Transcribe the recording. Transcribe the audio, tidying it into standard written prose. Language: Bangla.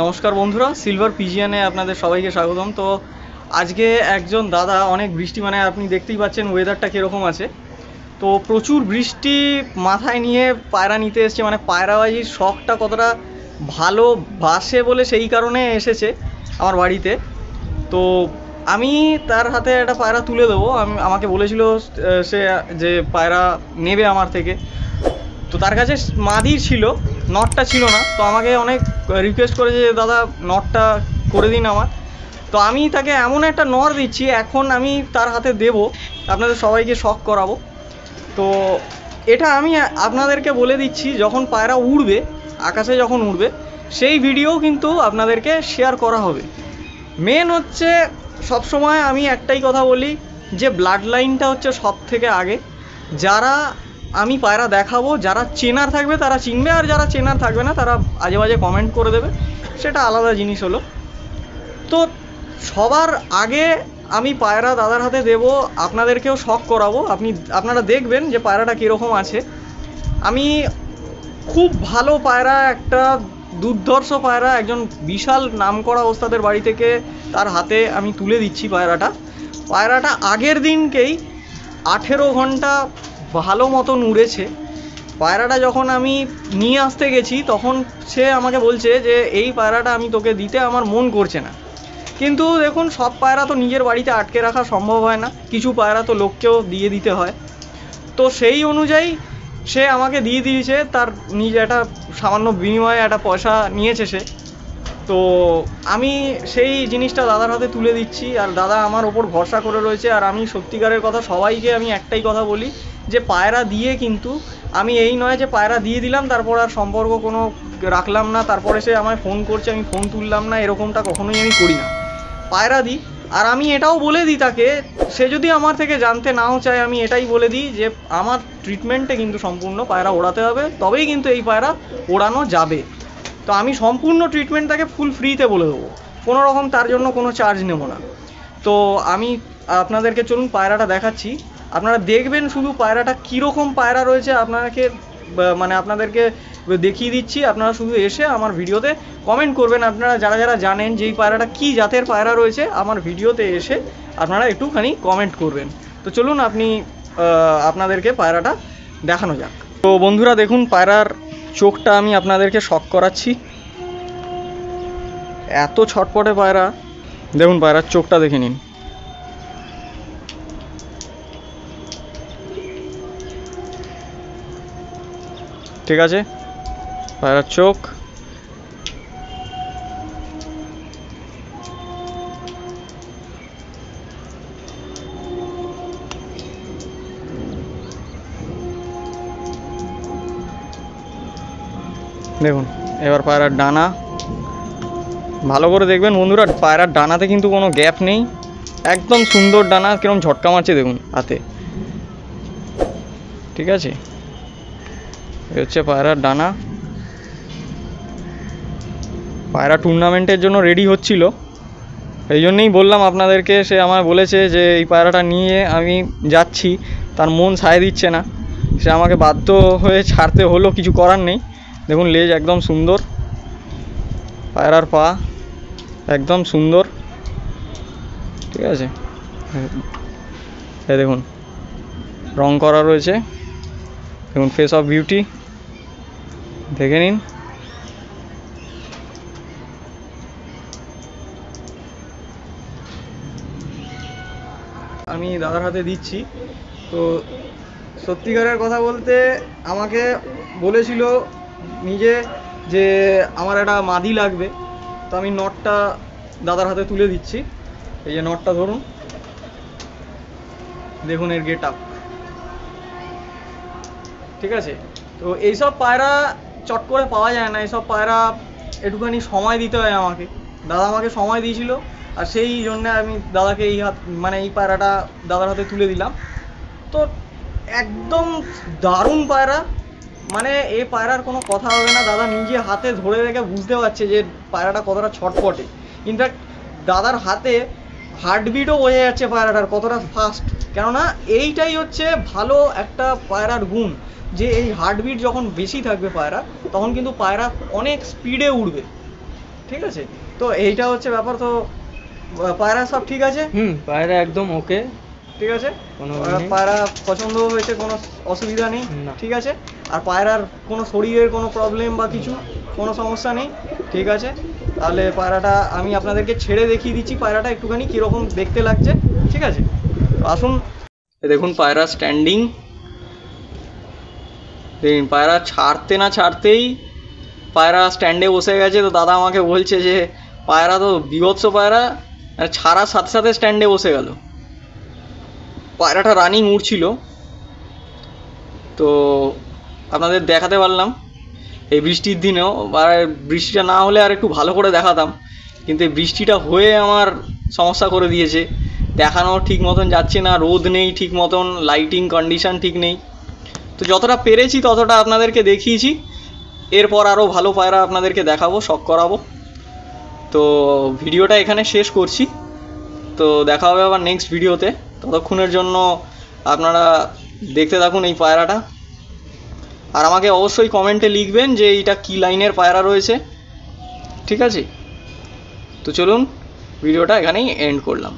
নমস্কার বন্ধুরা, সিলভার পিজিয়ানে আপনাদের সবাইকে স্বাগতম। তো আজকে একজন দাদা, অনেক বৃষ্টি, মানে আপনি দেখতেই পাচ্ছেন ওয়েদারটা কীরকম আছে। তো প্রচুর বৃষ্টি মাথায় নিয়ে পায়রা নিতে এসছে, মানে পায়রাবাজির শখটা কতটা ভালোবাসে বলে সেই কারণে এসেছে আমার বাড়িতে। তো আমি তার হাতে একটা পায়রা তুলে দেবো। আমাকে বলেছিল সে যে পায়রা নেবে আমার থেকে। তো তার কাছে মাদির ছিল, নটটা ছিল না। তো আমাকে অনেক রিকোয়েস্ট করেছে যে দাদা নটটা করে দিন আমার। তো আমি তাকে এমন একটা নর দিচ্ছি, এখন আমি তার হাতে দেব, আপনাদের সবাইকে শখ করাবো। তো এটা আমি আপনাদেরকে বলে দিচ্ছি, যখন পায়রা উড়বে, আকাশে যখন উড়বে, সেই ভিডিও কিন্তু আপনাদেরকে শেয়ার করা হবে। মেন হচ্ছে সবসময় আমি একটাই কথা বলি যে ব্লাড লাইনটা হচ্ছে সব থেকে আগে। যারা আমি পায়রা দেখাবো, যারা চেনার থাকবে তারা চিনবে, আর যারা চেনার থাকবে না তারা আজে বাজে কমেন্ট করে দেবে, সেটা আলাদা জিনিস হলো। তো সবার আগে আমি পায়রা দাদার হাতে দেব, আপনাদেরকেও শখ করাবো। আপনারা দেখবেন যে পায়রাটা কীরকম আছে। আমি খুব ভালো পায়রা, একটা দুর্ধর্ষ পায়রা, একজন বিশাল নামকরা ওস্তাদের বাড়ি থেকে তার হাতে আমি তুলে দিচ্ছি পায়রাটা আগের দিনকেই 18 ঘন্টা ভালো মতন উড়েছে। পায়রাটা যখন আমি নিয়ে আসতে গেছি তখন সে আমাকে বলছে যে এই পায়রাটা আমি তোকে দিতে আমার মন করছে না। কিন্তু দেখুন, সব পায়রা তো নিজের বাড়িতে আটকে রাখা সম্ভব হয় না, কিছু পায়রা তো লোককেও দিয়ে দিতে হয়। তো সেই অনুযায়ী সে আমাকে দিয়ে দিয়েছে, তার নিজে একটা সামান্য বিনিময়ে একটা পয়সা নিয়েছে সে। তো আমি সেই জিনিসটা দাদার হাতে তুলে দিচ্ছি, আর দাদা আমার ওপর ভরসা করে রয়েছে। আর আমি সত্যিকারের কথা সবাইকে আমি একটাই কথা বলি যে পায়রা দিয়ে কিন্তু আমি এই নয় যে পায়রা দিয়ে দিলাম তারপর আর সম্পর্ক কোনো রাখলাম না, তারপরে সে আমায় ফোন করছে আমি ফোন তুললাম না, এরকমটা কখনোই আমি করি না। পায়রা দিই, আর আমি এটাও বলে দিই তাকে, সে যদি আমার থেকে জানতে নাও চায় আমি এটাই বলে দিই যে আমার ট্রিটমেন্টে কিন্তু সম্পূর্ণ পায়রা ওড়াতে হবে, তবেই কিন্তু এই পায়রা ওড়ানো যাবে। তো আমি সম্পূর্ণ ট্রিটমেন্ট তাকে ফুল ফ্রিতে বলে দেবো, কোনো রকম তার জন্য কোনো চার্জ নেব না। তো আমি আপনাদেরকে চলুন পায়রাটা দেখাচ্ছি, আপনারা দেখবেন শুধু পায়রাটা কীরকম পায়রা রয়েছে। আপনাদেরকে দেখিয়ে দিচ্ছি, আপনারা শুধু এসে আমার ভিডিওতে কমেন্ট করবেন। আপনারা যারা যারা জানেন যে এই পায়রাটা কী জাতের পায়রা রয়েছে, আমার ভিডিওতে এসে আপনারা একটুখানি কমেন্ট করবেন। তো চলুন আপনাদেরকে পায়রাটা দেখানো যাক। তো বন্ধুরা দেখুন, পায়রার চোখটা আমি আপনাদেরকে শক করাচ্ছি। এত ছটপটে পায়রা, দেখুন পায়রার চোখটা দেখে নিন। ঠিক আছে, পায়রার চোখ। দেখুন এবার পায়রার ডানা ভালো করে দেখবেন বন্ধুরা, পায়রার ডানাতে কিন্তু কোনো গ্যাপ নেই, একদম সুন্দর ডানা, কিরকম ঝটকা মারছে দেখুন হাতে। ঠিক আছে, এই হচ্ছে পায়রার ডানা। পায়রা টুর্নামেন্টের জন্য রেডি হচ্ছিল, এই জন্যেই বললাম আপনাদেরকে। সে আমায় বলেছে যে এই পায়রাটা নিয়ে আমি যাচ্ছি, তার মন সায় দিচ্ছে না, সে আমাকে বাধ্য হয়ে ছাড়তে হলো, কিছু করার নেই। দেখুন লেজ একদম সুন্দর, পায়রার পা একদম সুন্দর। ঠিক আছে, এই দেখুন রং করা রয়েছে, দেখুন ফেস অফ বিউটি, দেখে নিন। আমি দাদার হাতে দিচ্ছি। তো সত্যিকারের কথা বলতে আমাকে বলেছিল নিজে যে আমার একটা মাদি লাগবে। তো আমি নটটা দাদার হাতে তুলে দিচ্ছি। এই যে নটটা ধরুন, দেখুন এর গেট আপ। ঠিক আছে, তো এইসব পায়রা চট করে পাওয়া যায় না, এইসব পায়রা একটুখানি সময় দিতে হয় আমাকে। দাদা আমাকে সময় দিয়েছিল, আর সেই জন্যে আমি দাদাকে এই পায়রাটা দাদার হাতে তুলে দিলাম। তো একদম দারুণ পায়রা, মানে এই পায়রার কোনো কথা হবে না। দাদা নিজে হাতে ধরে রেখে বুঝতে পারছে যে পায়রাটা কতটা ছটপটে। ইনফ্যাক্ট দাদার হাতে হার্টবিটও বোঝা যাচ্ছে পায়রাটার কতটা ফাস্ট। কেননা এইটাই হচ্ছে ভালো একটা পায়রার গুণ, যে এই হার্টবিট যখন বেশি থাকবে পায়রা, তখন কিন্তু পায়রা অনেক স্পিডে উড়বে। ঠিক আছে, তো এইটা হচ্ছে ব্যাপার। তো পায়রা সব ঠিক আছে? পায়রা একদম ওকে, ঠিক আছে, কোনো পায়রা পছন্দ হয়েছে, কোনো অসুবিধা নেই? না। ঠিক আছে, আর পায়রার কোনো শরীরের কোনো প্রবলেম বা কিছু কোনো সমস্যা নেই? ঠিক আছে, তাহলে পায়রাটা আমি আপনাদেরকে ছেড়ে দেখিয়ে দিচ্ছি পায়রাটা একটুখানি কীরকম দেখতে লাগছে। ঠিক আছে, আসুন। দেখুন পায়রা স্ট্যান্ডিং, দেখুন পায়রা ছাড়তে না ছাড়তেই পায়রা স্ট্যান্ডে বসে গেছে। তো দাদা আমাকে বলছে যে পায়রা তো বিভৎস পায়রা, ছাড়ার সাথে সাথে স্ট্যান্ডে বসে গেল। পায়রাটা রানিং উড়ছিল, তো আপনাদের দেখাতে পারলাম এই বৃষ্টির দিনেও। আর বৃষ্টিটা না হলে আর একটু ভালো করে দেখাতাম, কিন্তু এই বৃষ্টিটা হয়ে আমার সমস্যা করে দিয়েছে, দেখানো ঠিক মতন যাচ্ছে না, রোদ নেই ঠিক মতন, লাইটিং কন্ডিশন ঠিক নেই। তো যতটা পেরেছি ততটা আপনাদেরকে দেখিয়েছি, এরপর আরও ভালো পায়রা আপনাদেরকে দেখাবো, শখ করাবো। তো ভিডিওটা এখানে শেষ করছি, তো দেখা হবে আবার নেক্সট ভিডিওতে। ততক্ষণের জন্য আপনারা দেখতে থাকুন এই পায়রাটা, আর আমাকে অবশ্যই কমেন্টে লিখবেন যে এইটা কী লাইনের পায়রা রয়েছে। ঠিক আছে, তো চলুন ভিডিওটা এখানেই এন্ড করলাম।